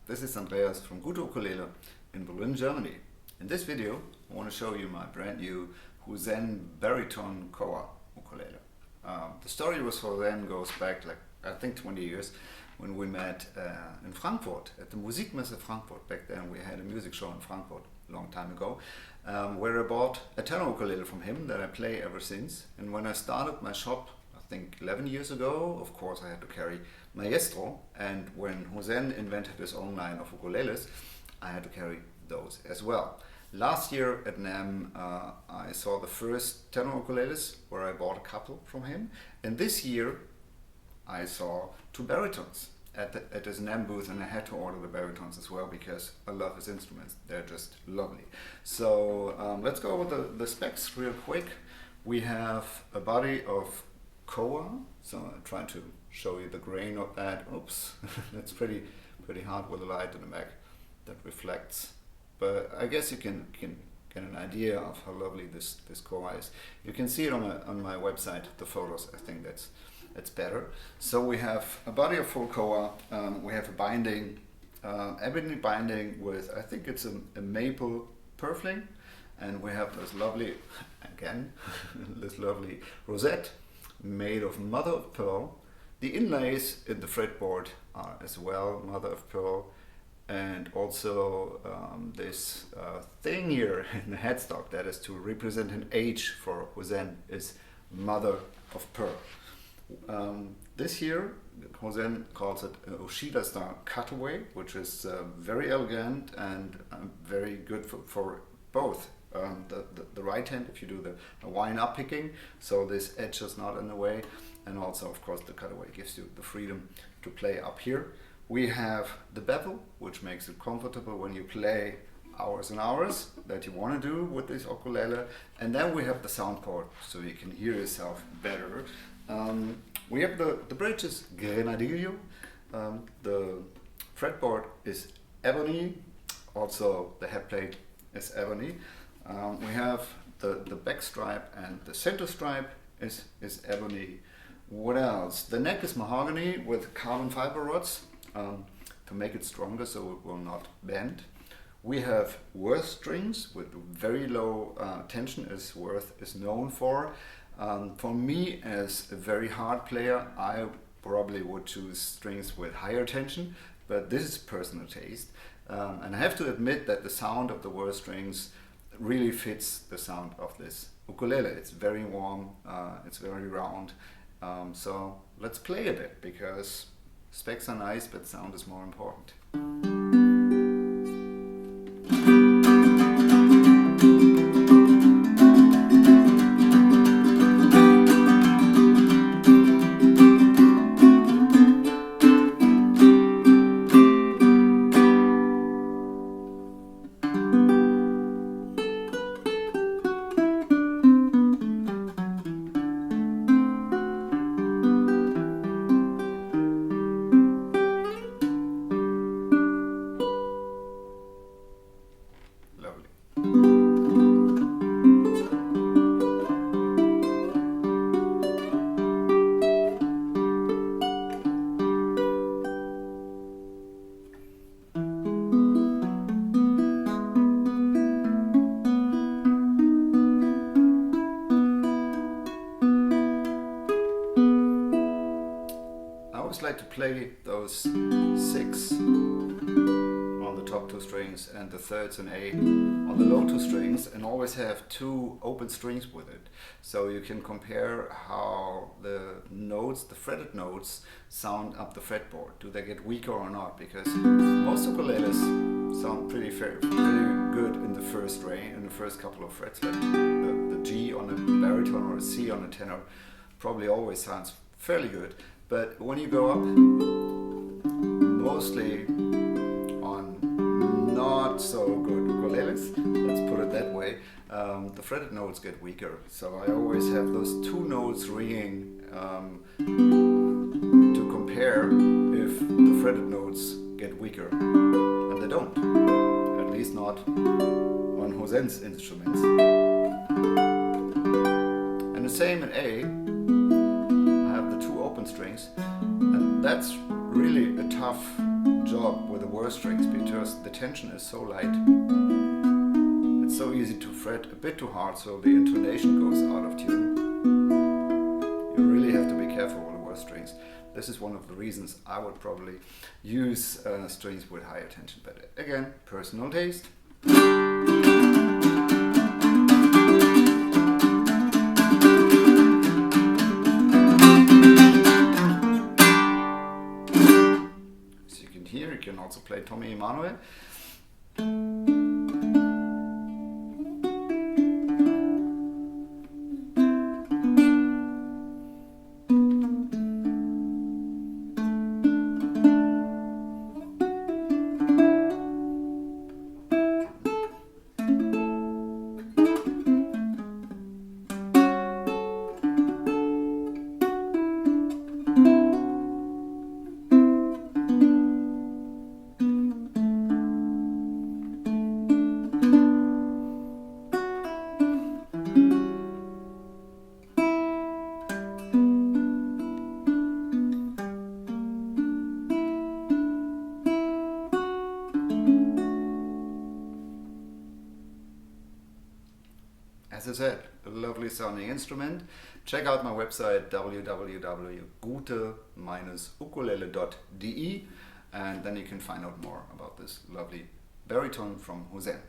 This is Andreas from Ukulele in Berlin, Germany. In this video, I want to show you my brand new Hozen Baritone Koa ukulele. The story with Hozen goes back I think 20 years when we met in Frankfurt at the Musikmesse Frankfurt. Back then we had a music show in Frankfurt a long time ago, where I bought a tenor ukulele from him that I play ever since. And when I started my shop, I think 11 years ago, of course I had to carry maestro, and when Hozen invented his own line of ukuleles, I had to carry those as well. Last year at NAMM I saw the first tenor ukuleles where I bought a couple from him, and this year I saw two baritones at his NAMM booth, and I had to order the baritones as well because I love his instruments. They're just lovely. So let's go over the specs real quick. We have a body of Koa, so I'm trying to show you the grain of that. Oops, that's pretty hard with the light in the back that reflects. But I guess you can get an idea of how lovely this Koa is. You can see it on my website, the photos. I think that's better. So we have a body of full Koa. We have a binding, ebony binding with, I think it's a maple purfling, and we have this lovely, again, this lovely rosette made of mother of pearl. The inlays in the fretboard are as well mother of pearl, and also this thing here in the headstock that is to represent an H for Hozen is mother of pearl. This here, Hozen calls it Oshida style cutaway, which is very elegant and very good for both. The right hand, if you do the wind up picking, so this edge is not in the way, and also of course the cutaway gives you the freedom to play up here. We have the bevel, which makes it comfortable when you play hours and hours that you want to do with this ukulele, and then we have the sound port so you can hear yourself better. We have the bridge is grenadillo, the fretboard is ebony, also the headplate is ebony. We have the back stripe and the center stripe is ebony. What else? The neck is mahogany with carbon fiber rods to make it stronger so it will not bend. We have Worth strings with very low tension, as Worth is known for. For me, as a very hard player, I probably would choose strings with higher tension, but this is personal taste. And I have to admit that the sound of the Worth strings really fits the sound of this ukulele. It's very warm, it's very round. So let's play a bit, because specs are nice, but sound is more important. I always like to play those 6 on the top 2 strings and the thirds and A on the low 2 strings, and always have 2 open strings with it. So you can compare how the notes, the fretted notes, sound up the fretboard. Do they get weaker or not? Because most ukuleles sound pretty good in the first range, in the first couple of frets, but the G on a baritone or a C on a tenor probably always sounds fairly good. But when you go up, mostly on not so good ukuleles, let's put it that way, the fretted notes get weaker. So I always have those 2 notes ringing to compare if the fretted notes get weaker. And they don't, at least not on Hozen's instruments. And the same in A. Strings, and that's really a tough job with the worst strings because the tension is so light. It's so easy to fret a bit too hard, so the intonation goes out of tune. You really have to be careful with the worst strings. This is one of the reasons I would probably use strings with higher tension, but again, personal taste. As you can hear, you can also play Tommy Emanuel. As I said, a lovely sounding instrument. Check out my website www.gute-ukulele.de and then you can find out more about this lovely baritone from Hozen.